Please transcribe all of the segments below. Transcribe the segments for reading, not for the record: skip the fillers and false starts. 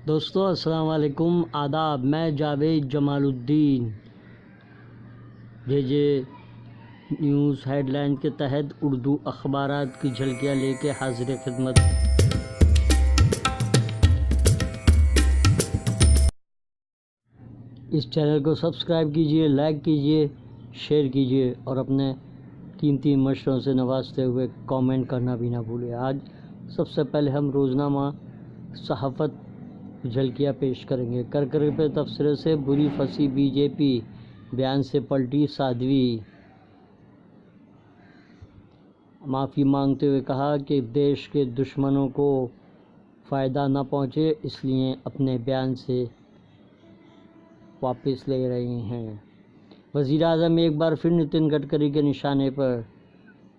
دوستو السلام علیکم، آداب۔ میں جاوید جمال الدین جے نیوز ہیڈ لائن کے تحت اردو اخبارات کی جھلکیاں لے کے حاضر خدمت۔ اس چینل کو سبسکرائب کیجئے، لائک کیجئے، شیئر کیجئے اور اپنے قیمتی مشوروں سے نوازتے ہوئے کامنٹ کرنا بھی نہ بھولیں۔ آج سب سے پہلے ہم روزنامہ صحافت جھلکیاں پیش کریں گے۔ کرکرے پہ تبصرے سے بری پھنسی بی جے پی، بیان سے پلٹی سادھوی۔ معافی مانگتے ہوئے کہا کہ دیش کے دشمنوں کو فائدہ نہ پہنچے، اس لیے اپنے بیان سے واپس لے رہے ہیں۔ وزیر اعظم ایک بار پھر نتن گڈکری کے نشانے پر۔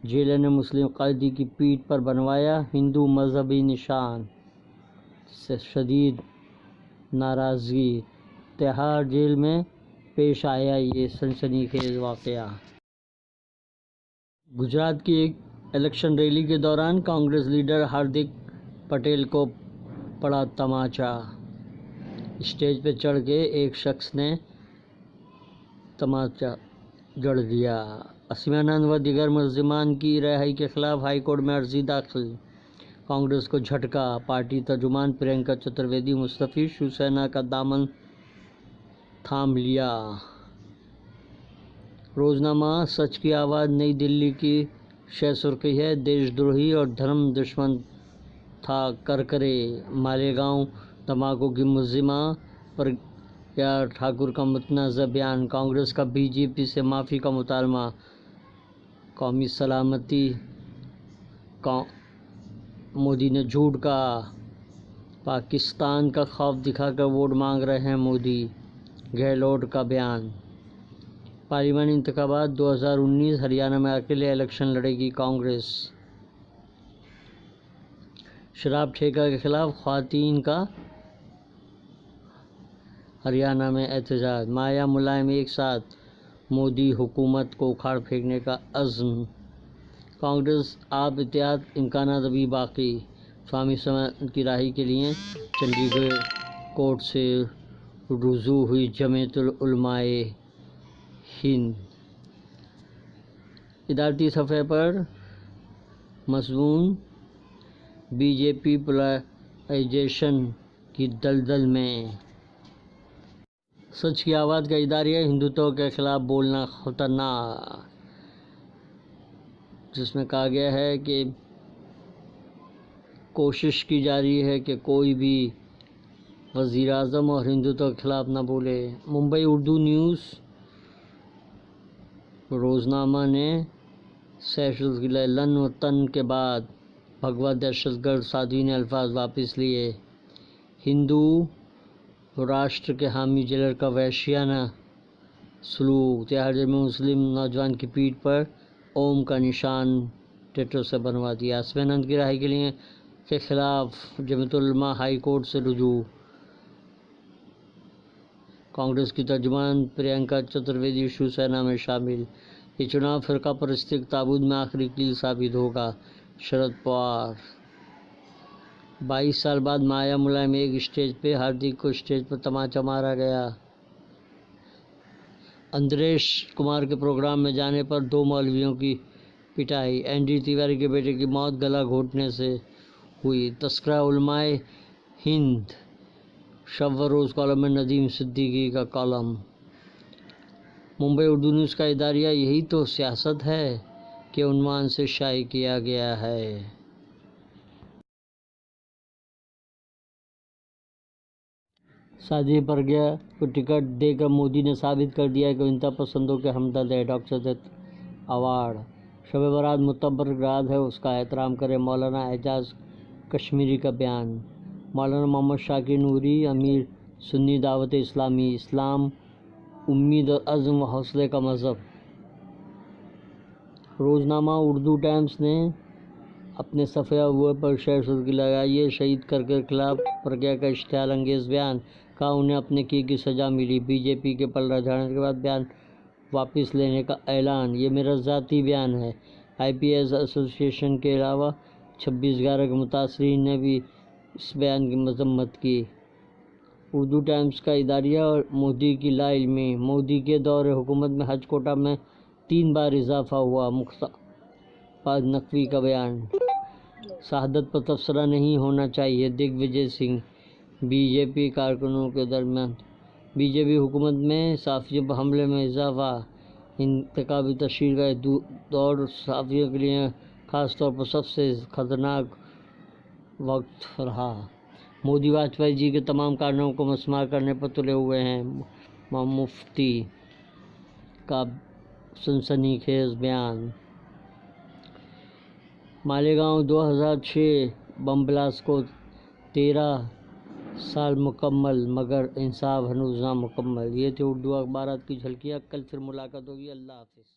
جیلر نے مسلم قیدی کی پیٹھ پر بنوایا ہندو مذہبی نشان، سے شدید ناراضگی۔ تہاڑ جیل میں پیش آیا یہ سنسنی خیز واقعہ۔ گجرات کی ایک الیکشن ریلی کے دوران کانگریس لیڈر ہاردک پٹیل کو پڑا تماچا۔ اسٹیج پہ چڑھ کے ایک شخص نے تماچا جڑ دیا۔ اسیمانند و دیگر ملزمان کی رہائی کے خلاف ہائی کورٹ میں عرضی داخل۔ کانگریس کو جھٹکا، پارٹی ترجمان پرینکا چترویدی مستعفی، شیو سینا کا دامن تھام لیا۔ روزنامہ سچ کی آواز نئی دہلی کی شہ سرخی ہے، دیش دروہی اور دھرم دشمن تھا کرکرے۔ مالیگاؤں دھماکوں کی ملزمہ پرگیہ ٹھاکر کا متنازع بیان۔ کانگریس کا بی جے پی سے معافی کا مطالبہ۔ قومی سلامتی مودی نے جھوٹ کہا، پاکستان کا خوف دکھا کر ووٹ مانگ رہے ہیں مودی۔ گہلوٹ کا بیان۔ پارلیمانی انتخابات 2019، ہریانہ میں اکیلے الیکشن لڑے گی کانگریس۔ شراب ٹھیکہ کے خلاف خواتین کا ہریانہ میں احتجاج۔ مایا ملائم ایک ساتھ، مودی حکومت کو اکھاڑ پھینکنے کا عزم۔ کانگریس آپ اتحاد امکانات ابھی باقی۔ سوامی سمرانند کی رہائی کے لیے چنڈی گڑھ کورٹ سے رجوع ہوئی جمعیت العلماء ہند۔ ادارتی صفحے پر مضمون بی جے پی پولرائزیشن کی دلدل میں۔ سچ کی آواز کا اداریہ ہندوتو کے خلاف بولنا خطرناک، جس میں کہا گیا ہے کہ کوشش کی جا رہی ہے کہ کوئی بھی وزیر اعظم اور ہندوتو کے خلاف نہ بولے۔ ممبئی اردو نیوز روزنامہ نے سیشلز کی لن و تن کے بعد بھگوا دہشت گرد سادھوی نے الفاظ واپس لیے۔ ہندو راشٹر کے حامی جیلر کا وحشیانہ سلوک۔ تہاڑ جیل میں مسلم نوجوان کی پیٹھ پر اوم کا نشان ٹیٹو سے بنوا دیا۔ اسیمانند کی رہائی کے خلاف جمعیت العلماء ہائی کورٹ سے رجوع۔ کانگریس کی ترجمان پرینکا چترویدی شیو سینا میں شامل۔ یہ چناؤ فرقہ پرستی کے تابوت میں آخری کیل ثابت ہوگا، شرد پوار۔ 22 سال بعد مایا ملائم ایک اسٹیج پہ، ہاردک کو اسٹیج پر تماچا مارا گیا۔ اندریش کمار کے پروگرام میں جانے پر 2 مولویوں کی پٹائی۔ این ڈی تیواری کے بیٹے کی موت گلا گھونٹنے سے ہوئی۔ تذکرہ علماء ہند شب و روز کالم میں ندیم صدیقی کا کالم۔ ممبئی اردو نیوز کا اداریہ یہی تو سیاست ہے کے عنوان سے شائع کیا گیا ہے۔ سادھوی پرگیہ کو ٹکٹ دے کر مودی نے ثابت کر دیا کہ وہ انتہا پسندوں کے ہمدرد ہیں۔ ڈاکٹر صدیق ایوارڈ۔ شب برات متبرک رات ہے، اس کا احترام کریں۔ مولانا اعجاز کشمیری کا بیان۔ مولانا محمد شاکر نوری، امیر سنی دعوت اسلامی۔ اسلام امید اور عزم و حوصلے کا مذہب۔ روزنامہ اردو ٹائمز نے اپنے صفحہ اول پر شہ سرخی لگائی ہے، شہید کرکرے کے خلاف پرگیہ کا اشتعال انگیز بیان۔ کہا انہیں اپنے کیے کی سزا ملی۔ بی جے پی کے پلڑا جھاڑنے کے بعد بیان واپس لینے کا اعلان۔ یہ میرا ذاتی بیان ہے۔ آئی پی ایس ایسوسی ایشن کے علاوہ 26 11 کے متاثرین نے بھی اس بیان کی مذمت کی۔ اردو ٹائمز کا اداریہ اور مودی کی لا علمی۔ مودی کے دور حکومت میں حج کوٹا میں 3 بار اضافہ ہوا، مختلف نقوی کا بیان۔ شہادت پر تبصرہ نہیں ہونا چاہیے، دگ وجے سنگھ۔ بی جے پی کارکنوں کے درمیان بی جے پی حکومت میں صحافیوں پر حملے میں اضافہ۔ انتخابی تشہیر کا دور صحافیوں کے لیے خاص طور پر سب سے خطرناک وقت رہا۔ مودی واجپئی جی کے تمام کارناموں کو مسمار کرنے پر تلے ہوئے ہیں، مفتی کا سنسنی خیز بیان۔ مالیگاؤں 2006 بم بلاسٹ کو 13 سال مکمل، مگر انصاف ہنوز نامکمل۔ یہ تھے اردو اخبارات کی جھلکیاں۔ کل پھر ملاقات ہوگی۔ اللہ حافظ۔